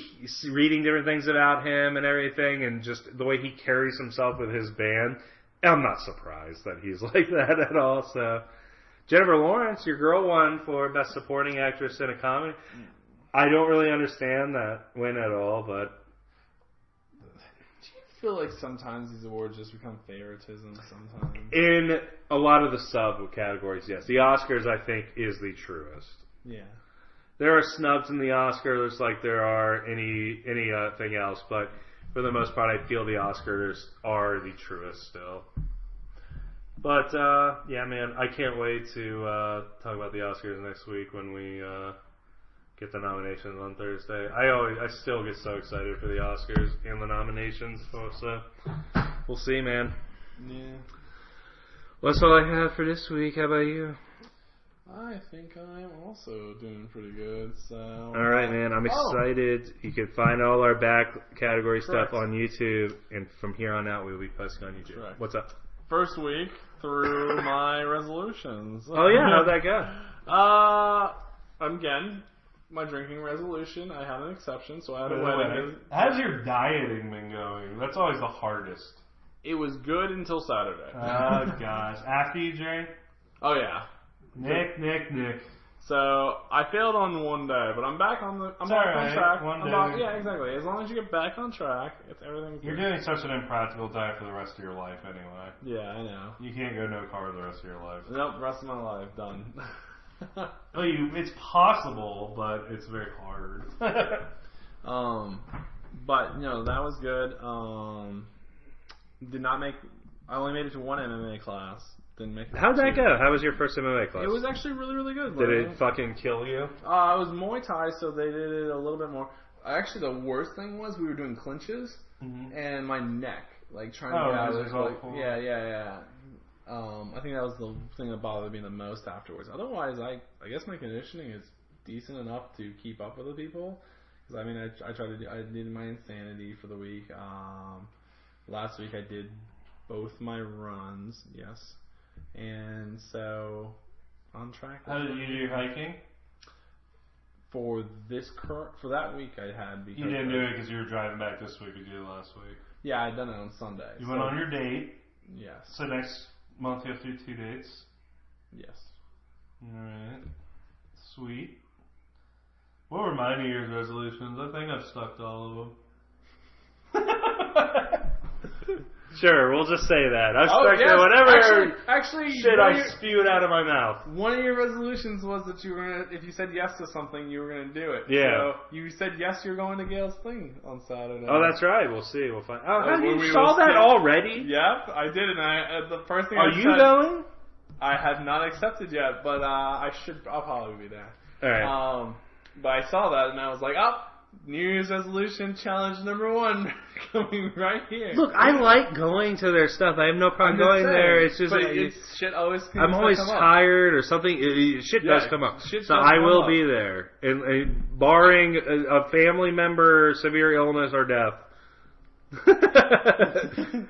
reading different things about him and everything, and just the way he carries himself with his band, I'm not surprised that he's like that at all. So, Jennifer Lawrence, your girl, won for Best Supporting Actress in a Comedy. I don't really understand that win at all, but... Do you feel like sometimes these awards just become favoritism sometimes? In a lot of the subcategories, yes. The Oscars, I think, is the truest. Yeah. There are snubs in the Oscars like there are anything else, but for the most part, I feel the Oscars are the truest still. But, yeah, man, I can't wait to talk about the Oscars next week when we get the nominations on Thursday. I still get so excited for the Oscars and the nominations, so we'll see, man. Yeah. Well, that's all I have for this week. How about you? I think I'm also doing pretty good. So. All right, man. I'm excited. You can find all our back category stuff on YouTube, and from here on out, we'll be posting on YouTube. Correct. What's up? First week through my resolutions. Oh yeah, how'd that go? Again, my drinking resolution. I had an exception, so I had a wedding. How's your dieting been going? That's always the hardest. It was good until Saturday. Oh gosh, after you drink. Oh yeah. Nick. So I failed on one day, but I'm back on on track. One day. Yeah, exactly. As long as you get back on track, everything's You're doing such an impractical diet for the rest of your life anyway. Yeah, I know. You can't go no carb the rest of your life. Nope, rest of my life done. Well, it's possible, but it's very hard. But that was good. I only made it to one MMA class. Didn't make it. How'd that go? How was your first MMA class? It was actually really, really good. Did it fucking kill you? It was Muay Thai, so they did it a little bit more. Actually, the worst thing was we were doing clinches, and my neck, like trying to get out of it. Yeah. I think that was the thing that bothered me the most afterwards. Otherwise, I guess my conditioning is decent enough to keep up with the people. Because I did my insanity for the week. Last week I did both my runs. Yes. And so, on track. How did you do your hiking? For that week I had. Because you didn't do it because you were driving back this week. You did it last week. Yeah, I'd done it on Sunday. You went on your date. Yes. So next month you have to do 2 dates. Yes. Alright. Sweet. What were my New Year's resolutions? I think I've stuck to all of them. Sure, we'll just say that. I've stuck to whatever shit I spewed out of my mouth. One of your resolutions was that you were gonna, if you said yes to something, you were going to do it. Yeah. So you said yes, you're going to Gail's thing on Saturday. Oh, that's right. We'll see. We'll find. Oh, have you saw that already? Yep, I did, and the first thing Are you going? I have not accepted yet, but I'll probably be there. All right. But I saw that and I was like, New Year's resolution challenge number 1 coming right here. Look, I like going to their stuff. I have no problem going there. It's just shit always. I'm always tired or something. Shit does come up. So I will be there, and barring a family member, severe illness or death.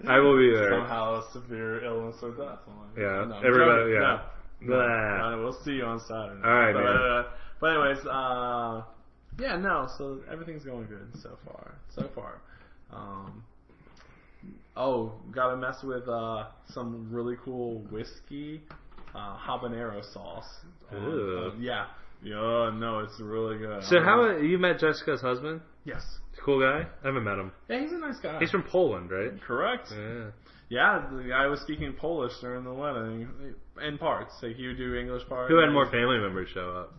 I will be there. Somehow severe illness or death. Yeah, no, everybody. Yeah. No. We'll see you on Saturday. All right, man. But anyways, so everything's going good so far. Gotta mess with some really cool whiskey habanero sauce. Yeah, no, it's really good. So how you met Jessica's husband? Yes. Cool guy? I haven't met him. Yeah, he's a nice guy. He's from Poland, right? Correct. Yeah. Yeah, the guy was speaking Polish during the wedding, in parts. So he would do English parts. Who had more family members show up?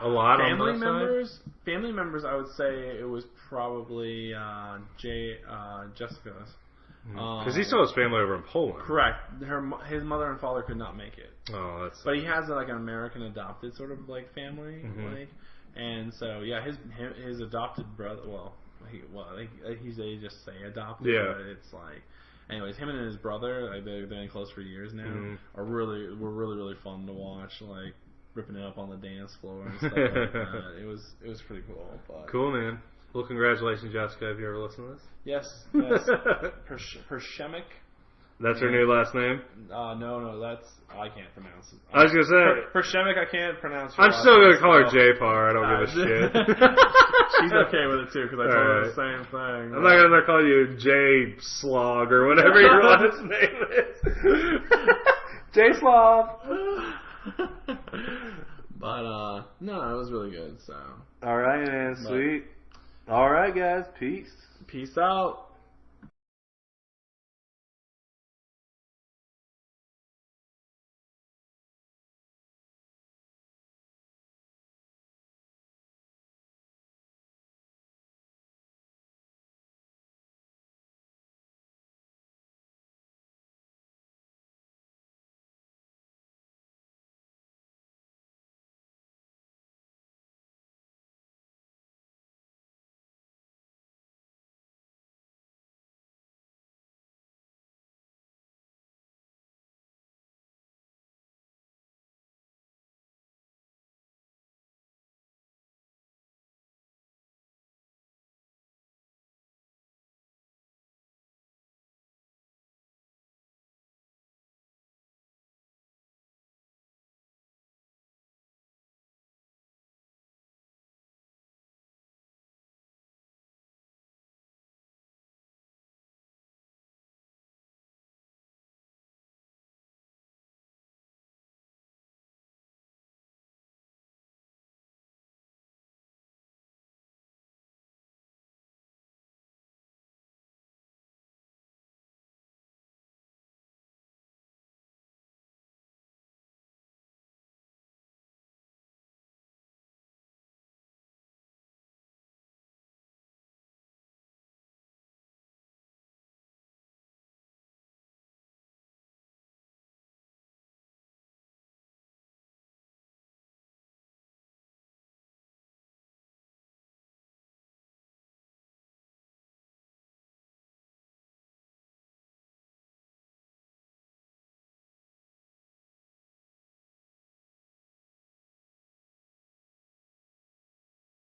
A lot family on members. Side? Family members, I would say it was probably Jessica's. Because he still has family over in Poland. Correct. His mother and father could not make it. Oh, that's. But he has like an American adopted sort of like family, and so his adopted brother. They just say adopted. Yeah. But it's like, anyways, him and his brother, like they've been close for years now. Were really fun to watch. Like. Ripping it up on the dance floor and stuff like that. It was pretty cool. But. Cool, man. Well, congratulations, Jessica. Have you ever listened to this? Yes. Pershemik. That's her new last name? No, that's I can't pronounce it. I was gonna say Pershemik. I can't pronounce. I'm still gonna call her J-Par. I don't give a shit. She's okay with it too because I told her the same thing. I'm not gonna call you J Slog or whatever your last name is. J Slog. But no, it was really good. So all right, man, sweet. All right, guys, peace out.